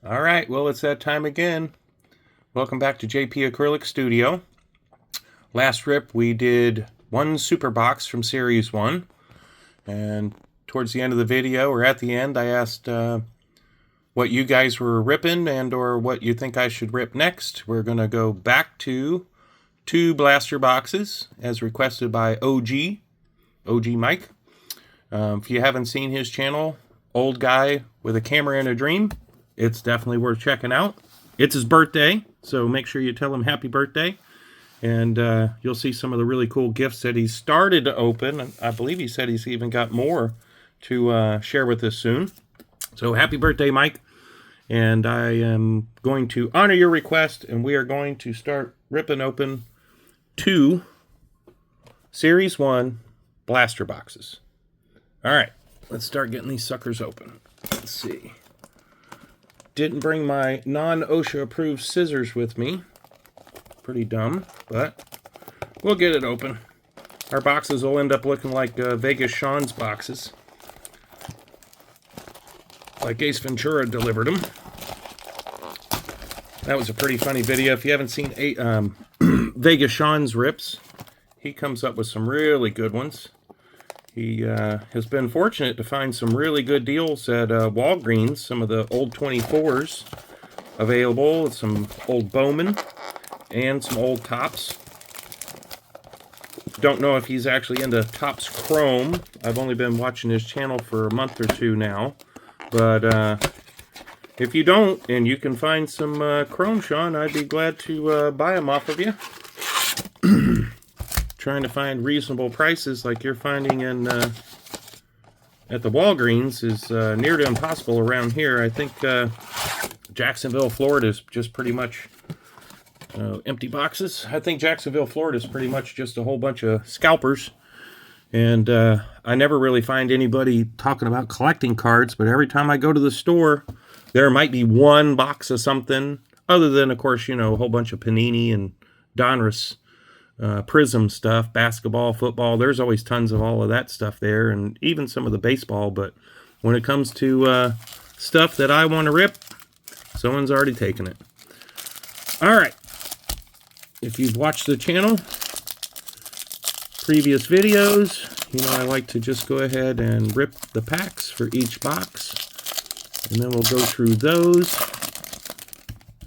All right, well, it's that time again. Welcome back to JP Acrylic Studio. Last rip, we did one super box from Series 1. And towards the end of the video, or at the end, I asked what you guys were ripping and or what you think I should rip next. We're going to go back to two blaster boxes as requested by OG Mike. If you haven't seen his channel, Old Guy with a Camera and a Dream, it's definitely worth checking out. It's his birthday, so make sure you tell him happy birthday. And you'll see some of the really cool gifts that he started to open. And I believe he said he's even got more to share with us soon. So happy birthday, Mike. And I am going to honor your request, and we are going to start ripping open two Series 1 blaster boxes. All right, let's start getting these suckers open. Let's see. Didn't bring my non-OSHA approved scissors with me. Pretty dumb, but we'll get it open. Our boxes will end up looking like Vegas Sean's boxes. Like Ace Ventura delivered them. That was a pretty funny video. If you haven't seen Vegas Sean's rips, he comes up with some really good ones. He has been fortunate to find some really good deals at Walgreens. Some of the old 24s available, some old Bowman, and some old Topps. Don't know if he's actually into Topps Chrome. I've only been watching his channel for a month or two now. But if you don't, and you can find some Chrome, Sean, I'd be glad to buy them off of you. Trying to find reasonable prices like you're finding in at the Walgreens is near to impossible around here. I think Jacksonville, Florida is just pretty much empty boxes. I think Jacksonville, Florida is pretty much just a whole bunch of scalpers. And I never really find anybody talking about collecting cards, but every time I go to the store, there might be one box of something, other than, of course, you know, a whole bunch of Panini and Donruss Prism stuff, basketball, football. There's always tons of all of that stuff there, and even some of the baseball. But when it comes to stuff that I want to rip, someone's already taken it. All right. If you've watched the channel, previous videos, you know I like to just go ahead and rip the packs for each box, and then we'll go through those.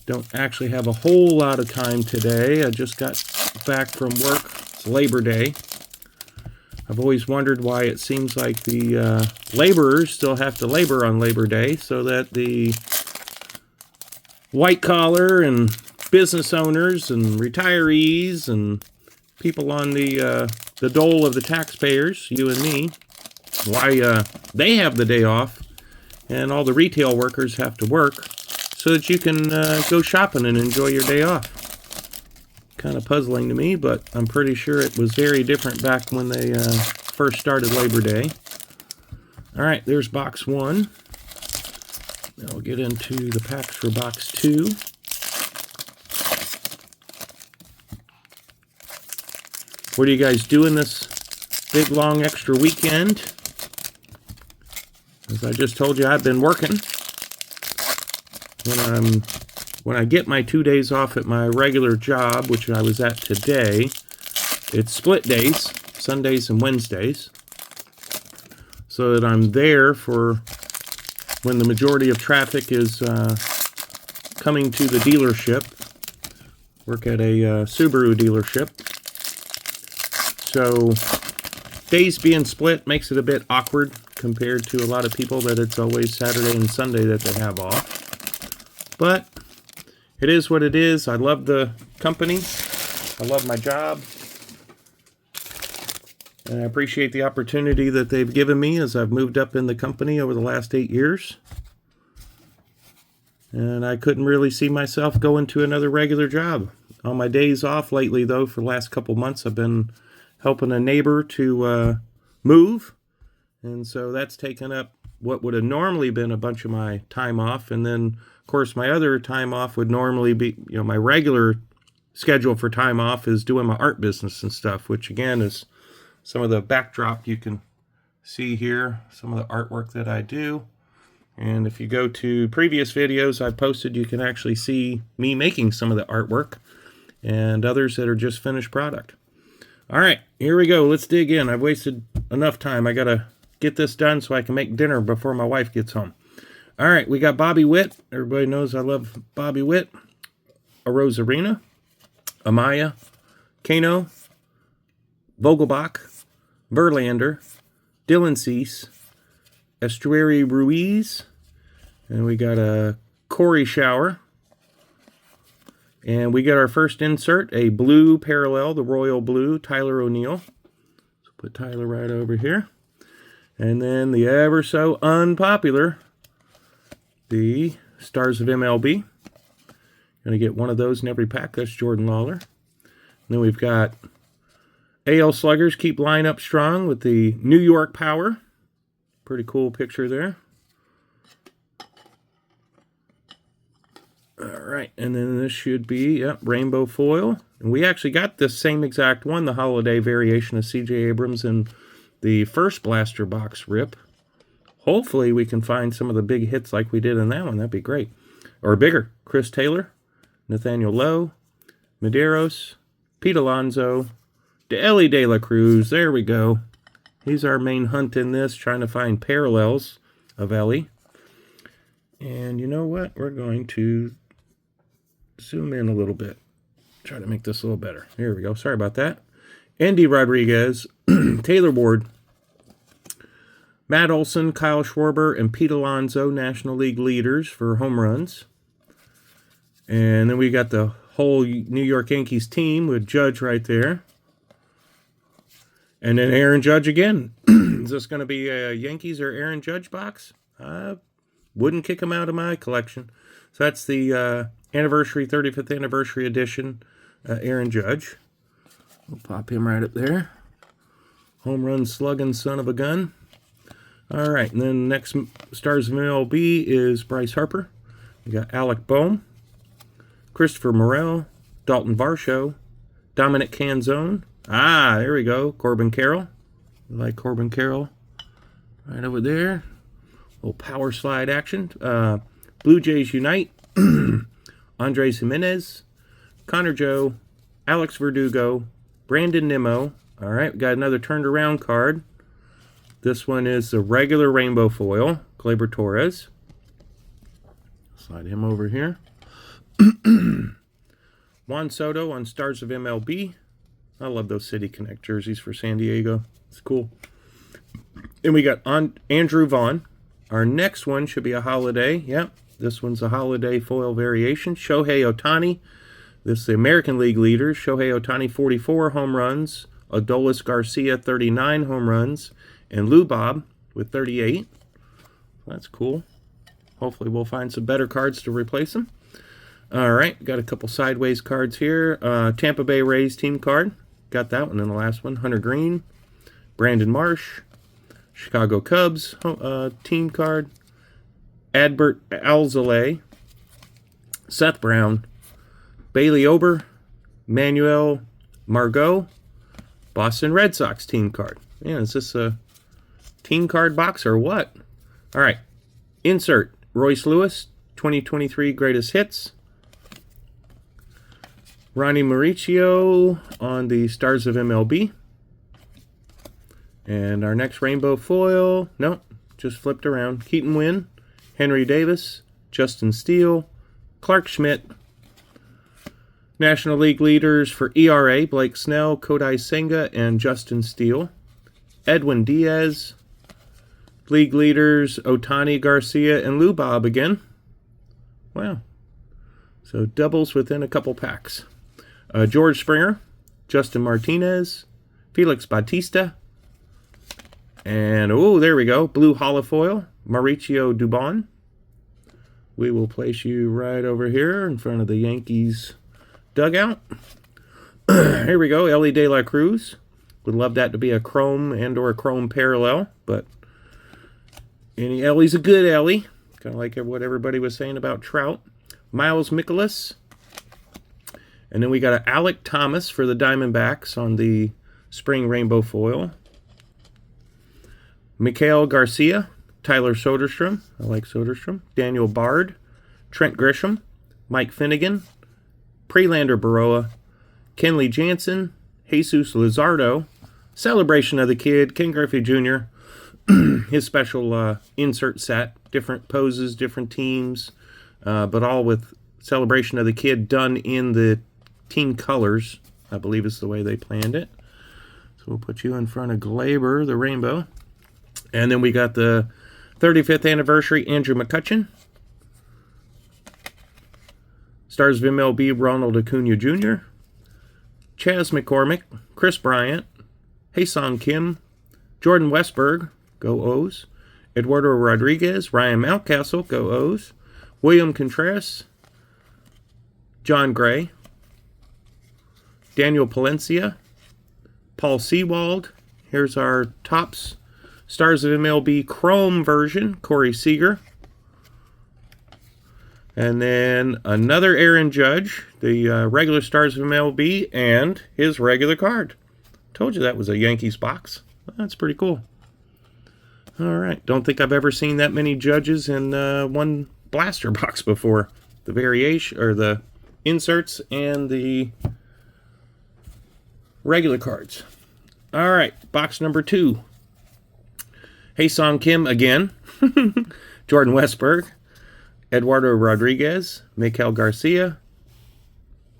Don't actually have a whole lot of time today. I just got back from work. It's Labor Day. I've always wondered why it seems like the laborers still have to labor on Labor Day, so that the white collar and business owners and retirees and people on the dole of the taxpayers, you and me, why they have the day off, and all the retail workers have to work, so that you can go shopping and enjoy your day off. Kind of puzzling to me, but I'm pretty sure it was very different back when they first started Labor Day. All right, there's box one. Now we'll get into the packs for box two. What are you guys doing this big, long, extra weekend? As I just told you, I've been working. When I get my 2 days off at my regular job, which I was at today, it's split days, Sundays and Wednesdays, so that I'm there for when the majority of traffic is coming to the dealership. Work at a Subaru dealership. So days being split makes it a bit awkward compared to a lot of people that it's always Saturday and Sunday that they have off. But it is what it is. I love the company. I love my job. And I appreciate the opportunity that they've given me as I've moved up in the company over the last 8 years. And I couldn't really see myself going to another regular job. On my days off lately, though, for the last couple months, I've been helping a neighbor to move. And so that's taken up what would have normally been a bunch of my time off. And then, of course, my other time off would normally be, you know, my regular schedule for time off is doing my art business and stuff, which again is some of the backdrop you can see here, some of the artwork that I do. And if you go to previous videos I've posted, you can actually see me making some of the artwork and others that are just finished product. All right, here we go. Let's dig in. I've wasted enough time. I got to get this done so I can make dinner before my wife gets home. All right, we got Bobby Witt. Everybody knows I love Bobby Witt. Arozarena, Amaya, Kano, Vogelbach, Verlander, Dylan Cease, Estuary Ruiz, and we got a Corey Shower. And we got our first insert, a blue parallel, the Royal Blue, Tyler O'Neill. So put Tyler right over here. And then the ever so unpopular, the Stars of MLB. Going to get one of those in every pack. That's Jordan Lawler. And then we've got AL Sluggers keep line up strong with the New York Power. Pretty cool picture there. All right, and then this should be, yep, rainbow foil. And we actually got this same exact one, the holiday variation of C.J. Abrams in the first blaster box rip. Hopefully we can find some of the big hits like we did in that one. That'd be great. Or bigger. Chris Taylor, Nathaniel Lowe, Medeiros, Pete Alonso, Elly De La Cruz. There we go. He's our main hunt in this, trying to find parallels of Elly. And you know what? We're going to zoom in a little bit. Try to make this a little better. Here we go. Sorry about that. Andy Rodriguez, Taylor Ward, Matt Olson, Kyle Schwarber, and Pete Alonso, National League leaders for home runs. And then we got the whole New York Yankees team with Judge right there. And then Aaron Judge again. Is this going to be a Yankees or Aaron Judge box? I wouldn't kick him out of my collection. So that's the anniversary, 35th anniversary edition, Aaron Judge. We'll pop him right up there. Home run slugging son of a gun. All right, and then the next Stars of MLB is Bryce Harper. We got Alec Bohm, Christopher Morel, Dalton Varsho, Dominic Canzone. Ah, there we go, Corbin Carroll. I like Corbin Carroll right over there. Little power slide action. Blue Jays Unite. Andres Jimenez, Connor Joe, Alex Verdugo, Brandon Nimmo. All right, we got another turned around card. This one is the regular rainbow foil, Gleyber Torres. Slide him over here. Juan Soto on Stars of MLB. I love those City Connect jerseys for San Diego. It's cool. Then we got Andrew Vaughn. Our next one should be a holiday. Yep, this one's a holiday foil variation. Shohei Ohtani. This is the American League leaders. Shohei Ohtani, 44 home runs. Adolis Garcia, 39 home runs. And Lou Bob with 38. That's cool. Hopefully we'll find some better cards to replace them. All right, got a couple sideways cards here. Tampa Bay Rays team card. Got that one in the last one. Hunter Green, Brandon Marsh, Chicago Cubs team card. Adbert Alzolay, Seth Brown, Bailey Ober, Manuel Margot, Boston Red Sox team card. Man, is this a team card box or what? All right, insert Royce Lewis, 2023 greatest hits. Ronnie Mauricio on the Stars of MLB. And our next rainbow foil, nope, just flipped around. Keaton Winn, Henry Davis, Justin Steele, Clark Schmidt. National League leaders for ERA, Blake Snell, Kodai Senga, and Justin Steele. Edwin Diaz. League leaders, Ohtani, Garcia, and Lou Bob again. Wow. So doubles within a couple packs. George Springer, Justin Martinez, Felix Bautista, and, oh, there we go, blue holofoil, Mauricio Dubon. We will place you right over here in front of the Yankees dugout. Here we go, Elly De La Cruz. Would love that to be a chrome and or a chrome parallel, but any Ellie's a good Elly. Kind of like what everybody was saying about Trout. Miles Mikolas. And then we got an Alec Thomas for the Diamondbacks on the spring rainbow foil. Mikael Garcia, Tyler Soderstrom. I like Soderstrom. Daniel Bard. Trent Grisham. Mike Finnegan. Prelander Baroa. Kenley Jansen. Jesus Luzardo. Celebration of the Kid. Ken Griffey Jr. His special insert set. Different poses, different teams, but all with Celebration of the Kid done in the team colors, I believe is the way they planned it. So we'll put you in front of Glaber, the rainbow. And then we got the 35th anniversary Andrew McCutchen. Stars of MLB Ronald Acuna Jr. Chas McCormick, Chris Bryant, Hae-Sung Kim, Jordan Westberg, go O's. Eduardo Rodriguez, Ryan Mountcastle, go O's. William Contreras, John Gray, Daniel Palencia, Paul Sewald. Here's our Topps Stars of MLB Chrome version, Corey Seager. And then another Aaron Judge, the regular Stars of MLB, and his regular card. Told you that was a Yankees box. That's pretty cool. All right. Don't think I've ever seen that many Judges in one blaster box before. The variation, or the inserts, and the regular cards. All right. Box number 2. Hae-Sung Kim again. Jordan Westberg. Eduardo Rodriguez. Maikel Garcia.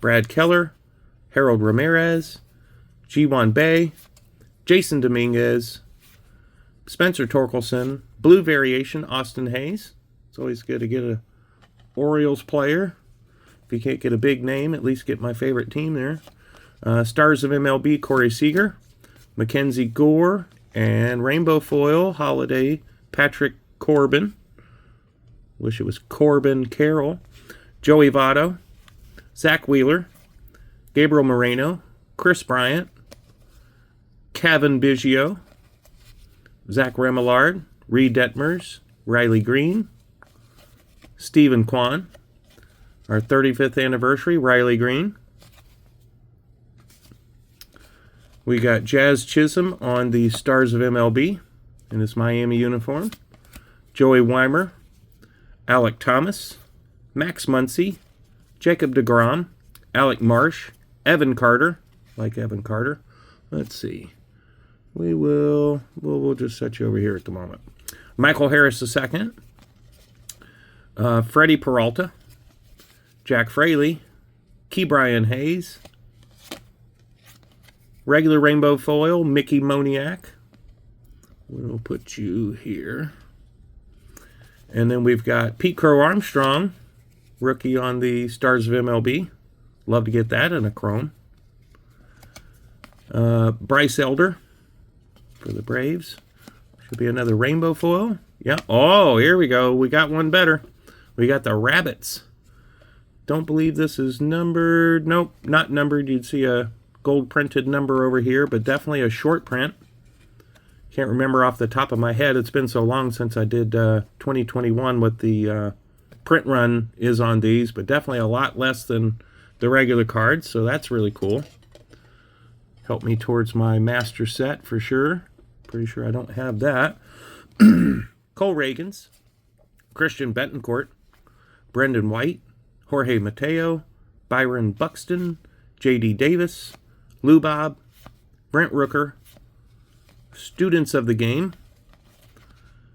Brad Keller. Harold Ramirez. Ji-Hwan Bae. Jason Dominguez. Spencer Torkelson, blue variation, Austin Hayes. It's always good to get a Orioles player. If you can't get a big name, at least get my favorite team there. Stars of MLB, Corey Seager, Mackenzie Gore, and Rainbow Foil, Holiday, Patrick Corbin. Wish it was Corbin Carroll. Joey Votto, Zach Wheeler, Gabriel Moreno, Chris Bryant, Kevin Biggio, Zach Remillard, Reed Detmers, Riley Green, Stephen Kwan, our 35th anniversary, Riley Green. We got Jazz Chisholm on the Stars of MLB in his Miami uniform. Joey Weimer, Alec Thomas, Max Muncy, Jacob deGrom, Alec Marsh, Evan Carter, like Evan Carter. Let's see. We'll just set you over here at the moment. Michael Harris II, Freddie Peralta, Jack Fraley, Ke'Bryan Hayes, regular rainbow foil, Mickey Moniak. We'll put you here. And then we've got Pete Crow Armstrong, rookie on the Stars of MLB. Love to get that in a chrome. Bryce Elder for the Braves. Should be another rainbow foil. Yeah. Oh, here we go. We got one better. We got the Rabbits. Don't believe this is numbered. Nope, not numbered. You'd see a gold printed number over here, but definitely a short print. Can't remember off the top of my head. It's been so long since I did 2021 what the print run is on these, but definitely a lot less than the regular cards, so that's really cool. Help me towards my master set for sure. Pretty sure I don't have that. Cole Reagans, Christian Bettencourt, Brendan White, Jorge Mateo, Byron Buxton, J.D. Davis, Lou Bob, Brent Rooker, Students of the Game,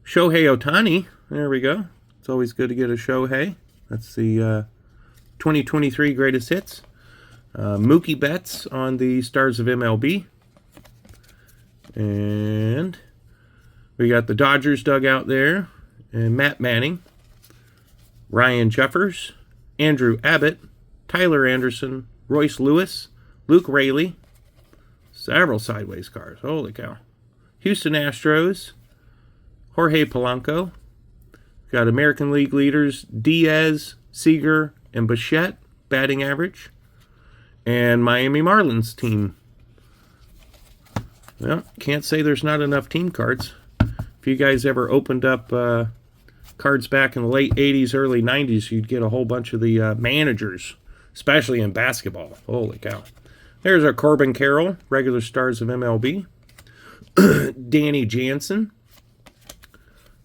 Shohei Ohtani. There we go. It's always good to get a Shohei. That's the 2023 greatest hits. Mookie Betts on the Stars of MLB. And we got the Dodgers dugout there. And Matt Manning. Ryan Jeffers. Andrew Abbott. Tyler Anderson. Royce Lewis. Luke Raley. Several sideways cards. Holy cow. Houston Astros. Jorge Polanco. Got American League leaders Diaz, Seager, and Bichette, batting average. And Miami Marlins team. Well, can't say there's not enough team cards. If you guys ever opened up cards back in the late 80s, early 90s, you'd get a whole bunch of the managers, especially in basketball. Holy cow. There's our Corbin Carroll, regular Stars of MLB. Danny Jansen.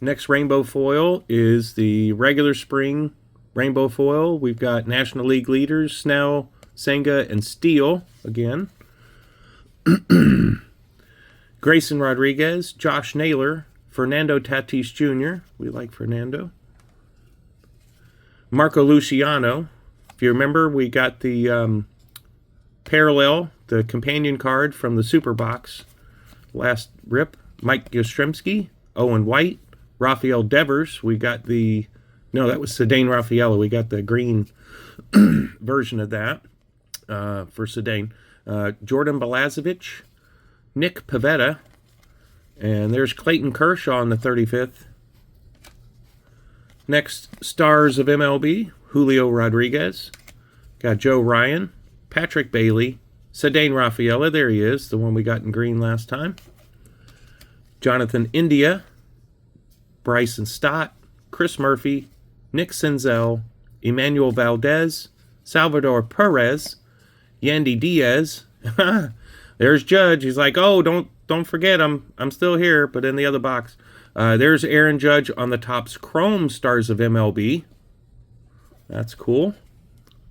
Next rainbow foil is the regular spring rainbow foil. We've got National League leaders, Snell, Senga, and Steele again. Grayson Rodriguez, Josh Naylor, Fernando Tatis Jr. We like Fernando. Marco Luciano. If you remember, we got the parallel, the companion card from the Super Box last rip. Mike Yastrzemski, Owen White, Rafael Devers. We got the... No, that was Cedane Rafaela. We got the green version of that for Cedane. Jordan Balazovic, Nick Pivetta, and there's Clayton Kershaw on the 35th. Next, stars of MLB, Julio Rodriguez, got Joe Ryan, Patrick Bailey, Cedane Rafaela, there he is, the one we got in green last time. Jonathan India, Bryson Stott, Chris Murphy, Nick Senzel, Emmanuel Valdez, Salvador Perez, Yandy Diaz. There's Judge. He's like, oh, don't forget I'm still here, but in the other box. There's Aaron Judge on the Topps Chrome Stars of MLB. That's cool.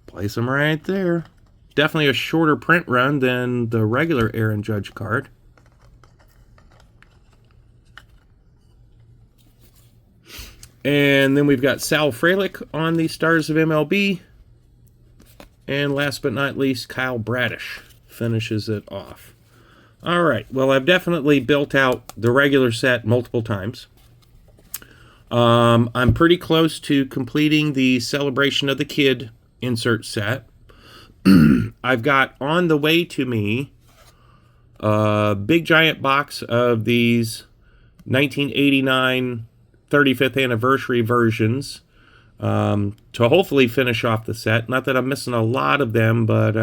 Place him right there. Definitely a shorter print run than the regular Aaron Judge card. And then we've got Sal Frelick on the Stars of MLB. And last but not least, Kyle Bradish finishes it off. All right. Well, I've definitely built out the regular set multiple times. I'm pretty close to completing the Celebration of the Kid insert set. I've got on the way to me a big giant box of these 1989 35th anniversary versions to hopefully finish off the set. Not that I'm missing a lot of them, but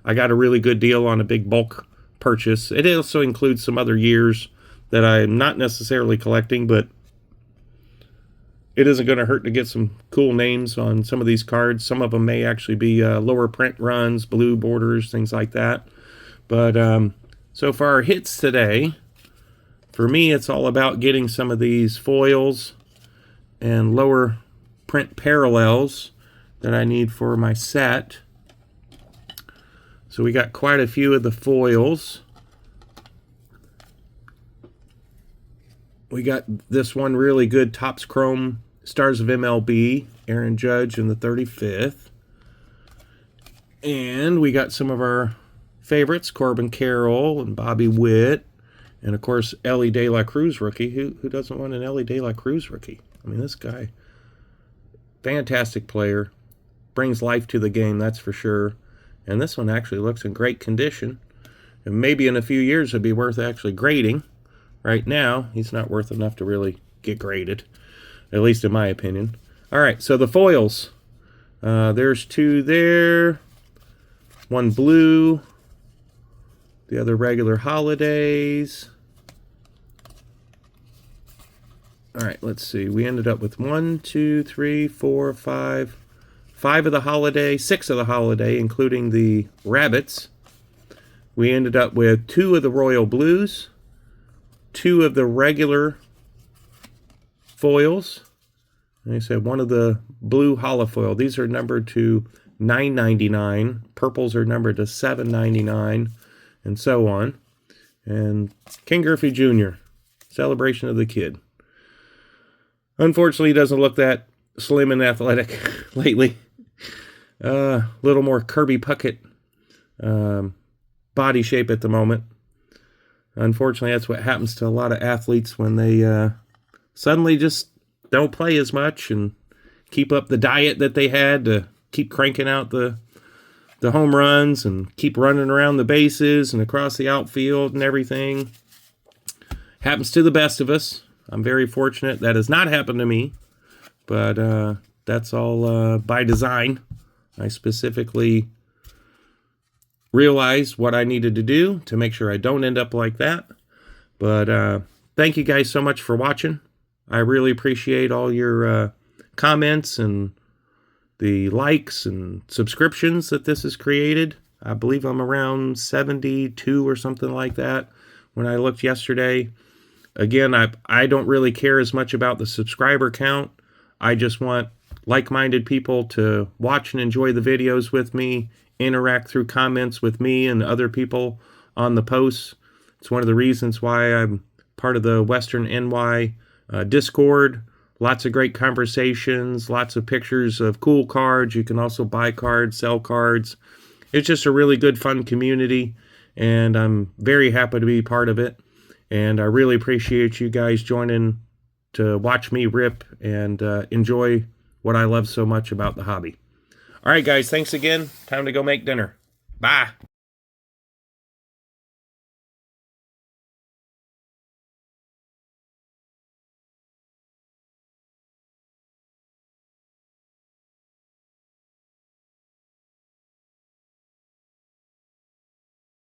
I got a really good deal on a big bulk purchase. It also includes some other years that I'm not necessarily collecting, but it isn't going to hurt to get some cool names on some of these cards. Some of them may actually be lower print runs, blue borders, things like that. But so far, hits today. For me, it's all about getting some of these foils and lower print parallels that I need for my set. So we got quite a few of the foils. We got this one really good Topps Chrome Stars of MLB, Aaron Judge in the 35th. And we got some of our favorites, Corbin Carroll and Bobby Witt. And, of course, Elly De La Cruz rookie. Who doesn't want an Elly De La Cruz rookie? I mean, this guy, fantastic player. Brings life to the game, that's for sure. And this one actually looks in great condition. And maybe in a few years it'd be worth actually grading. Right now, he's not worth enough to really get graded. At least in my opinion. All right, so the foils. There's two there. One blue. The other regular holidays. All right, let's see. We ended up with 5 of the holiday, 6 of the holiday, including the rabbits. We ended up with 2 of the royal blues, 2 of the regular foils. And I said 1 of the blue holofoil. These are numbered to $9.99. Purples are numbered to $7.99, and so on. And Ken Griffey Jr., Celebration of the Kid. Unfortunately, he doesn't look that slim and athletic lately. A little more Kirby Puckett body shape at the moment. Unfortunately, that's what happens to a lot of athletes when they suddenly just don't play as much and keep up the diet that they had to keep cranking out the home runs and keep running around the bases and across the outfield and everything. Happens to the best of us. I'm very fortunate that has not happened to me, but that's all by design. I specifically realized what I needed to do to make sure I don't end up like that. But thank you guys so much for watching. I really appreciate all your comments and the likes and subscriptions that this has created. I believe I'm around 72 or something like that when I looked yesterday. Again, I don't really care as much about the subscriber count. I just want like-minded people to watch and enjoy the videos with me, interact through comments with me and other people on the posts. It's one of the reasons why I'm part of the Western NY Discord. Lots of great conversations, lots of pictures of cool cards. You can also buy cards, sell cards. It's just a really good, fun community, and I'm very happy to be part of it. And I really appreciate you guys joining to watch me rip and enjoy what I love so much about the hobby. All right, guys, thanks again. Time to go make dinner. Bye.